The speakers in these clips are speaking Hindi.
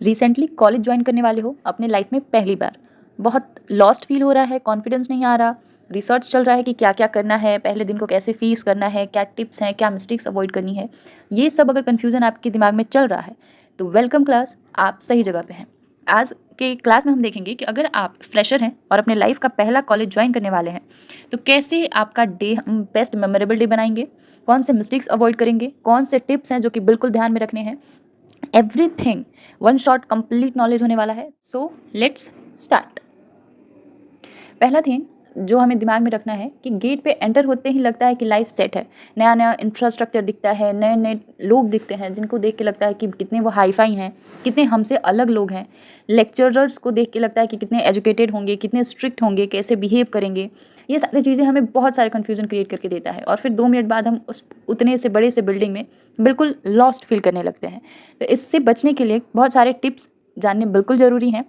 रिसेंटली कॉलेज ज्वाइन करने वाले हो अपने लाइफ में पहली बार, बहुत लॉस्ट फील हो रहा है, कॉन्फिडेंस नहीं आ रहा, रिसर्च चल रहा है कि क्या क्या करना है, पहले दिन को कैसे फेस करना है, क्या टिप्स हैं, क्या मिस्टेक्स अवॉइड करनी है। ये सब अगर कन्फ्यूज़न आपके दिमाग में चल रहा है तो वेलकम क्लास, आप सही जगह पे हैं। आज के क्लास में हम देखेंगे कि अगर आप फ्रेशर हैं और अपने लाइफ का पहला कॉलेज ज्वाइन करने वाले हैं तो कैसे आपका डे बेस्ट मेमोरेबल डे बनाएंगे, कौन से मिस्टेक्स अवॉइड करेंगे, कौन से टिप्स हैं जो कि बिल्कुल ध्यान में रखने हैं। Everything one shot complete knowledge होने वाला है। So let's start. पहला थिंग जो हमें दिमाग में रखना है कि गेट पे एंटर होते ही लगता है कि लाइफ सेट है, नया नया इंफ्रास्ट्रक्चर दिखता है, नए नए लोग दिखते हैं जिनको देख के लगता है कि कितने वो हाई फाई हैं, कितने हमसे अलग लोग हैं। लेक्चरर्स को देख के लगता है कि कितने एजुकेटेड होंगे, कितने स्ट्रिक्ट होंगे, कैसे बिहेव करेंगे। ये सारी चीज़ें हमें बहुत सारे कन्फ्यूजन क्रिएट करके देता है और फिर 2 मिनट बाद हम उस उतने से बड़े से बिल्डिंग में बिल्कुल लॉस्ट फील करने लगते हैं। तो इससे बचने के लिए बहुत सारे टिप्स जानने बिल्कुल ज़रूरी हैं।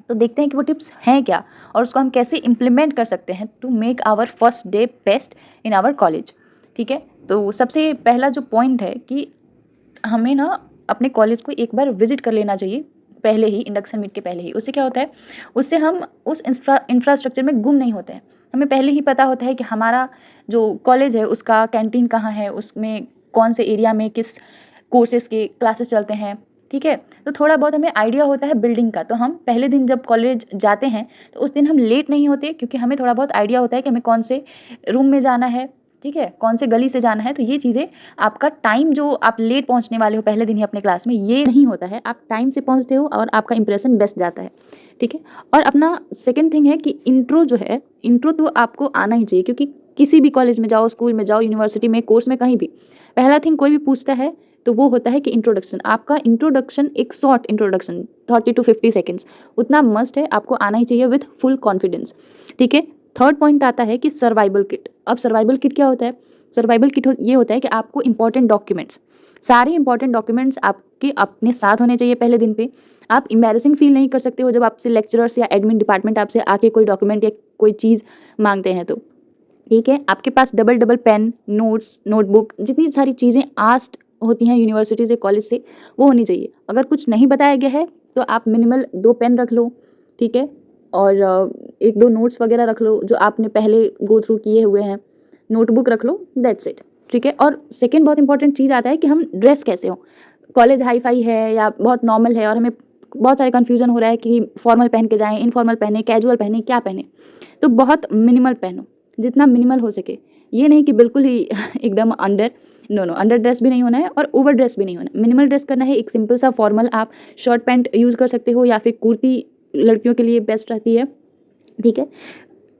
तो देखते हैं कि वो टिप्स हैं क्या और उसको हम कैसे इम्प्लीमेंट कर सकते हैं to make our first day best in our college. ठीक है, तो सबसे पहला जो पॉइंट है कि हमें ना अपने कॉलेज को एक बार विजिट कर लेना चाहिए, पहले ही इंडक्शन मीट के पहले ही। उससे क्या होता है, उससे हम उस इंफ्रास्ट्रक्चर में गुम नहीं होते हैं। हमें पहले ही पता होता है कि हमारा जो कॉलेज है उसका कैंटीन कहाँ है, उसमें कौन से एरिया में किस कोर्सेज़ के क्लासेस चलते हैं। ठीक है, तो थोड़ा बहुत हमें आइडिया होता है बिल्डिंग का। तो हम पहले दिन जब कॉलेज जाते हैं तो उस दिन हम लेट नहीं होते, क्योंकि हमें थोड़ा बहुत आइडिया होता है कि हमें कौन से रूम में जाना है, ठीक है, कौन से गली से जाना है। तो ये चीज़ें, आपका टाइम जो आप लेट पहुंचने वाले हो पहले दिन ही अपने क्लास में, ये नहीं होता है। आप टाइम से पहुंचते हो और आपका इंप्रेशन बेस्ट जाता है। ठीक है, और अपना सेकंड थिंग है कि इंट्रो जो है, इंट्रो तो आपको आना ही चाहिए, क्योंकि किसी भी कॉलेज में जाओ, स्कूल में जाओ, यूनिवर्सिटी में, कोर्स में, कहीं भी पहला थिंग कोई भी पूछता है तो वो होता है कि इंट्रोडक्शन। आपका इंट्रोडक्शन एक शॉर्ट इंट्रोडक्शन 30 to 50 सेकेंड्स उतना मस्ट है, आपको आना ही चाहिए विथ फुल कॉन्फिडेंस। ठीक है, थर्ड पॉइंट आता है कि सर्वाइवल किट। अब सर्वाइवल किट क्या होता है? सर्वाइवल किट ये होता है कि आपको इंपॉर्टेंट डॉक्यूमेंट्स, सारे इंपॉर्टेंट डॉक्यूमेंट्स आपके अपने साथ होने चाहिए पहले दिन पे। आप एम्बैरेसिंग फील नहीं कर सकते हो जब आपसे लेक्चरर्स या एडमिन डिपार्टमेंट आपसे आके कोई डॉक्यूमेंट या कोई चीज़ मांगते हैं तो। ठीक है, आपके पास double double pen, notes, notebook, जितनी सारी चीज़ें आस्ट होती हैं यूनिवर्सिटी से, कॉलेज से, वो होनी चाहिए। अगर कुछ नहीं बताया गया है तो आप मिनिमल 2 पेन रख लो। ठीक है, और 1-2 नोट्स वगैरह रख लो जो आपने पहले गो थ्रू किए हुए हैं, नोटबुक रख लो, दैट्स इट। ठीक है, और सेकेंड बहुत इंपॉर्टेंट चीज़ आता है कि हम ड्रेस कैसे हो। कॉलेज हाई फाई है या बहुत नॉर्मल है, और हमें बहुत सारे कन्फ्यूजन हो रहा है कि फॉर्मल पहन के जाएँ, इनफॉर्मल पहने, कैजुअल पहने, क्या पहने। तो बहुत मिनिमल पहनो, जितना मिनिमल हो सके। ये नहीं कि बिल्कुल ही एकदम under, no no, under dress भी नहीं होना है और ओवर ड्रेस भी नहीं होना है। मिनिमल ड्रेस करना है, एक सिंपल सा फॉर्मल आप शर्ट पैंट यूज़ कर सकते हो, या फिर कुर्ती लड़कियों के लिए बेस्ट रहती है। ठीक है,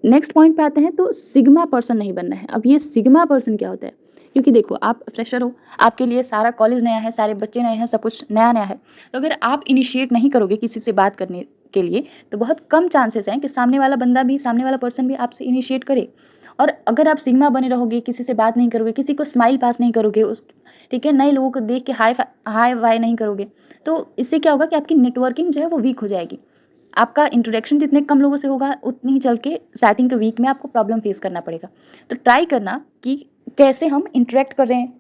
नेक्स्ट पॉइंट पे आते हैं। तो सिग्मा पर्सन नहीं बनना है। अब ये सिग्मा पर्सन क्या होता है? क्योंकि देखो, आप फ्रेशर हो, आपके लिए सारा कॉलेज नया है, सारे बच्चे नए हैं, सब कुछ नया नया है। तो अगर आप इनिशिएट नहीं करोगे किसी से बात करने के लिए तो बहुत कम चांसेस हैं कि सामने वाला बंदा भी, सामने वाला पर्सन भी आपसे इनिशिएट करे। और अगर आप सिग्मा बने रहोगे, किसी से बात नहीं करोगे, किसी को स्माइल पास नहीं करोगे, उस, ठीक है, नए लोगों को देख के हाई वाई नहीं करोगे, तो इससे क्या होगा कि आपकी नेटवर्किंग जो है वो वीक हो जाएगी। आपका इंट्रोडक्शन जितने कम लोगों से होगा उतनी ही चल के स्टार्टिंग के वीक में आपको प्रॉब्लम फेस करना पड़ेगा। तो ट्राई करना कि कैसे हम इंटरेक्ट कर रहे हैं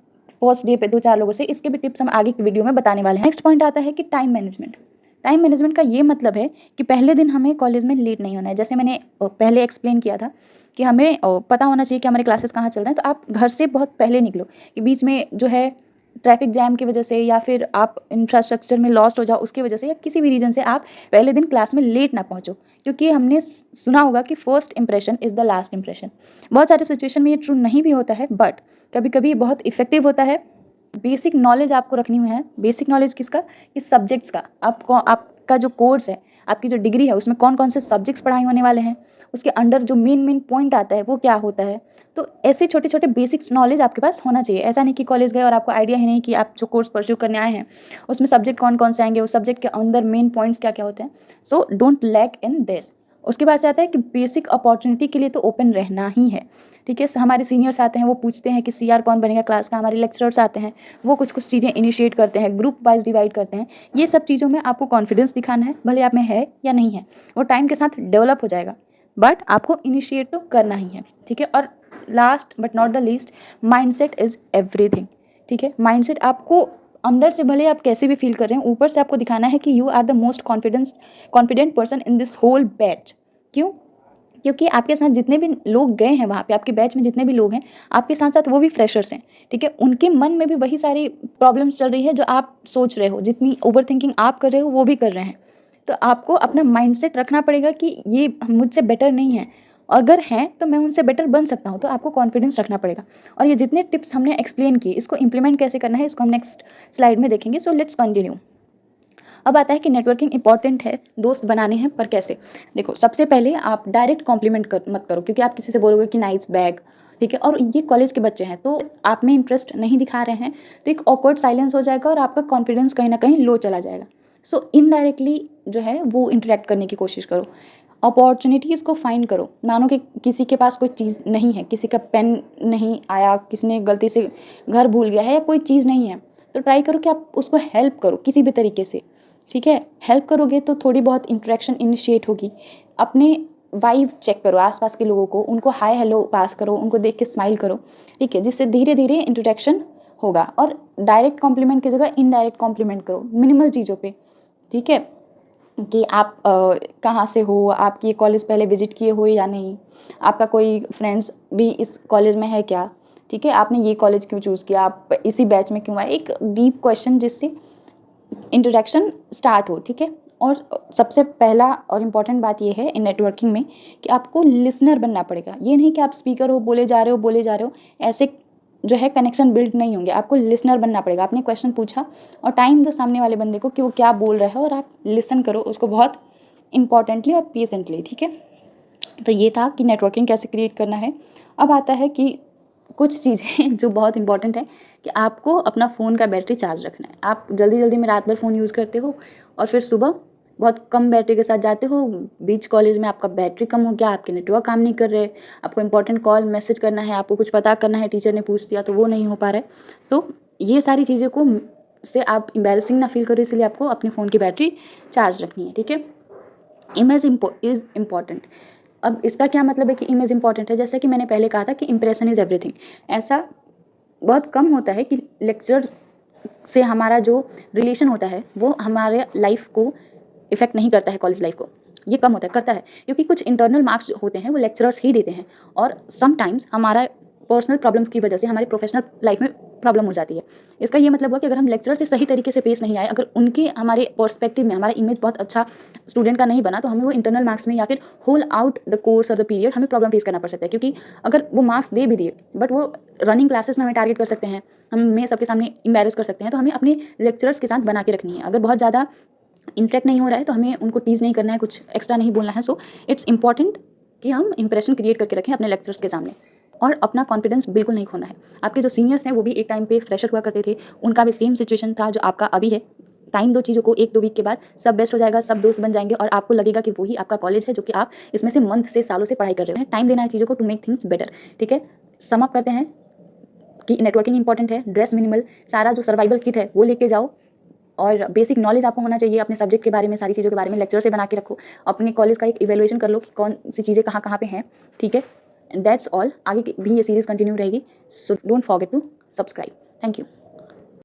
फर्स्ट डे पे 2-4 लोगों से। इसके भी टिप्स हम आगे की वीडियो में बताने वाले हैं। नेक्स्ट पॉइंट आता है कि टाइम मैनेजमेंट। टाइम मैनेजमेंट का ये मतलब है कि पहले दिन हमें कॉलेज में लेट नहीं होना है। जैसे मैंने पहले एक्सप्लेन किया था कि हमें पता होना चाहिए कि हमारे क्लासेस कहाँ चल रहे हैं। तो आप घर से बहुत पहले निकलो, कि बीच में जो है ट्रैफिक जैम की वजह से या फिर आप इंफ्रास्ट्रक्चर में लॉस्ट हो जाओ उसकी वजह से, या किसी भी रीज़न से आप पहले दिन क्लास में लेट ना पहुंचो। क्योंकि हमने सुना होगा कि first impression is the last impression. बहुत सारे सिचुएशन में ये ट्रू नहीं भी होता है, बट कभी कभी बहुत इफेक्टिव होता है। बेसिक नॉलेज आपको रखनी हुई है। बेसिक नॉलेज किसका? इस सब्जेक्ट्स का। आपको आपका जो कोर्स है, आपकी जो डिग्री है, उसमें कौन कौन से सब्जेक्ट्स पढ़ाई होने वाले हैं, उसके अंडर जो मेन पॉइंट आता है वो क्या होता है। तो ऐसे छोटे छोटे बेसिक्स नॉलेज आपके पास होना चाहिए। ऐसा नहीं कि कॉलेज गए और आपको आइडिया ही नहीं कि आप जो कोर्स परस्यू करने आए हैं उसमें सब्जेक्ट कौन कौन से आएंगे, उस सब्जेक्ट के अंदर मेन पॉइंट्स क्या क्या होते हैं। So don't lack in this. उसके बाद से आता है कि बेसिक अपॉर्चुनिटी के लिए तो ओपन रहना ही है। ठीक है, हमारे सीनियर्स आते हैं, वो पूछते हैं कि सीआर कौन बनेगा क्लास का। हमारे लेक्चरर्स आते हैं, वो कुछ कुछ चीज़ें इनिशिएट करते हैं, ग्रुप वाइज डिवाइड करते हैं। ये सब चीज़ों में आपको कॉन्फिडेंस दिखाना है, भले आप में है या नहीं है, वो टाइम के साथ डेवलप हो जाएगा, बट आपको इनिशिएट तो करना ही है। ठीक है, और last but not the least, mindset is everything. ठीक है, माइंडसेट आपको अंदर से भले आप कैसे भी फील कर रहे हैं, ऊपर से आपको दिखाना है कि you are the most confident person in this whole batch. क्यों? क्योंकि आपके साथ जितने भी लोग गए हैं वहाँ पे, आपके बैच में जितने भी लोग हैं, आपके साथ साथ वो भी फ्रेशर्स हैं, ठीक है। उनके मन में भी वही सारी प्रॉब्लम्स चल रही है जो आप सोच रहे हो, जितनी ओवर थिंकिंग आप कर रहे हो वो भी कर रहे हैं। तो आपको अपना माइंडसेट रखना पड़ेगा कि ये मुझसे बेटर नहीं है, अगर हैं तो मैं उनसे बेटर बन सकता हूँ। तो आपको कॉन्फिडेंस रखना पड़ेगा। और ये जितने टिप्स हमने एक्सप्लेन किए, इसको इम्प्लीमेंट कैसे करना है इसको हम नेक्स्ट स्लाइड में देखेंगे। So let's continue. अब आता है कि नेटवर्किंग इंपॉर्टेंट है, दोस्त बनाने हैं, पर कैसे। देखो, सबसे पहले आप डायरेक्ट कॉम्प्लीमेंट मत करो, क्योंकि आप किसी से बोलोगे कि नाइस बैग, ठीक है, और ये कॉलेज के बच्चे हैं तो आप में इंटरेस्ट नहीं दिखा रहे हैं, तो एक ऑकवर्ड साइलेंस हो जाएगा और आपका कॉन्फिडेंस कहीं ना कहीं लो चला जाएगा। सो इनडायरेक्टली जो है वो इंटरेक्ट करने की कोशिश करो, अपॉर्चुनिटीज़ को फाइंड करो। मानो कि किसी के पास कोई चीज़ नहीं है, किसी का पेन नहीं आया, किसी ने गलती से घर भूल गया है, या कोई चीज़ नहीं है, तो ट्राई करो कि आप उसको हेल्प करो किसी भी तरीके से, ठीक है। हेल्प करोगे तो थोड़ी बहुत इंटरेक्शन इनिशिएट होगी। अपने वाइब चेक करो, आसपास के लोगों को, उनको हाय हेलो पास करो, उनको देख के स्माइल करो, ठीक है, जिससे धीरे धीरे इंट्रोडक्शन होगा। और डायरेक्ट कॉम्प्लीमेंट की जगह इनडायरेक्ट कॉम्प्लीमेंट करो मिनिमल चीज़ों पे, ठीक है, कि आप कहाँ से हो, आप ये कॉलेज पहले विजिट किए हो या नहीं, आपका कोई फ्रेंड्स भी इस कॉलेज में है क्या, ठीक है, आपने ये कॉलेज क्यों चूज़ किया, आप इसी बैच में क्यों आए। एक डीप क्वेश्चन जिससे इंट्रोडक्शन स्टार्ट हो, ठीक है। और सबसे पहला और इम्पॉर्टेंट बात ये है इन नेटवर्किंग में कि आपको लिसनर बनना पड़ेगा। ये नहीं कि आप स्पीकर हो, बोले जा रहे हो, ऐसे जो है कनेक्शन बिल्ड नहीं होंगे। आपको लिसनर बनना पड़ेगा। आपने क्वेश्चन पूछा और टाइम दो सामने वाले बंदे को कि वो क्या बोल रहा है, और आप लिसन करो उसको बहुत इंपॉर्टेंटली और पेशेंटली, ठीक है। तो ये था कि नेटवर्किंग कैसे क्रिएट करना है। अब आता है कि कुछ चीज़ें जो बहुत इंपॉर्टेंट है कि आपको अपना फ़ोन का बैटरी चार्ज रखना है। आप जल्दी जल्दी में रात भर फ़ोन यूज़ करते हो और फिर सुबह बहुत कम बैटरी के साथ जाते हो। बीच कॉलेज में आपका बैटरी कम हो गया, आपके नेटवर्क काम नहीं कर रहे, आपको इंपॉर्टेंट कॉल मैसेज करना है, आपको कुछ पता करना है, टीचर ने पूछ दिया तो वो नहीं हो पा रहा है। तो ये सारी चीज़ें को से आप एम्बैरेसिंग ना फील करो, इसलिए आपको अपने फ़ोन की बैटरी चार्ज रखनी है, ठीक है। Image is important. अब इसका क्या मतलब है कि इमेज इंपॉर्टेंट है। जैसा कि मैंने पहले कहा था कि इंप्रेशन इज़ एवरीथिंग। ऐसा बहुत कम होता है कि लेक्चर से हमारा जो रिलेशन होता है वो हमारे लाइफ को इफ़ेक्ट नहीं करता है, कॉलेज लाइफ को। ये कम होता है, करता है, क्योंकि कुछ इंटरनल मार्क्स होते हैं वो लेक्चरर्स ही देते हैं, और समटाइम्स हमारा पर्सनल प्रॉब्लम्स की वजह से हमारी प्रोफेशनल लाइफ में प्रॉब्लम हो जाती है। इसका ये मतलब हुआ कि अगर हम लेक्चरर से सही तरीके से पेश नहीं आए, अगर उनके हमारे पर्सपेक्टिव में हमारा इमेज बहुत अच्छा स्टूडेंट का नहीं बना, तो हमें वो इंटरनल मार्क्स में या फिर होल आउट द कोर्स और द पीरियड हमें प्रॉब्लम फेस करना पड़ सकता है। क्योंकि अगर वो मार्क्स दे भी दिए बट वो रनिंग क्लासेस में हमें टारगेट कर सकते हैं, हमें सबके सामने एम्बैरेस कर सकते हैं, तो हमें अपने लेक्चरर्स के साथ बना के रखनी है। अगर बहुत ज़्यादा इंटरेक्ट नहीं हो रहा है तो हमें उनको टीज़ नहीं करना है, कुछ एक्स्ट्रा नहीं बोलना है। सो इट्स इंपॉर्टेंट कि हम इंप्रेशन क्रिएट करके रखें अपने लेक्चर्स के सामने, और अपना कॉन्फिडेंस बिल्कुल नहीं खोना है। आपके जो सीनियर्स हैं वो भी एक टाइम पे फ्रेशर हुआ करते थे, उनका भी सेम सिचुएशन था जो आपका अभी है। टाइम दो चीज़ों को, 1-2 वीक के बाद सब बेस्ट हो जाएगा, सब दोस्त बन जाएंगे और आपको लगेगा कि वही आपका कॉलेज है जो कि आप इसमें से मंथ से सालों से पढ़ाई कर रहे हैं। टाइम देना है चीज़ों को टू मेक थिंग्स बेटर, ठीक है। सम अप करते हैं कि नेटवर्किंग इंपॉर्टेंट है, ड्रेस मिनिमल, सारा जो सर्वाइवल किट है वो लेके जाओ, और बेसिक नॉलेज आपको होना चाहिए अपने सब्जेक्ट के बारे में, सारी चीज़ों के बारे में लेक्चर से बना के रखो। अपने कॉलेज का एक इवैल्यूएशन कर लो कि कौन सी चीज़ें कहाँ कहाँ पे हैं, ठीक है। That's all. आगे भी ये सीरीज़ कंटिन्यू रहेगी, so don't forget to subscribe. Thank you.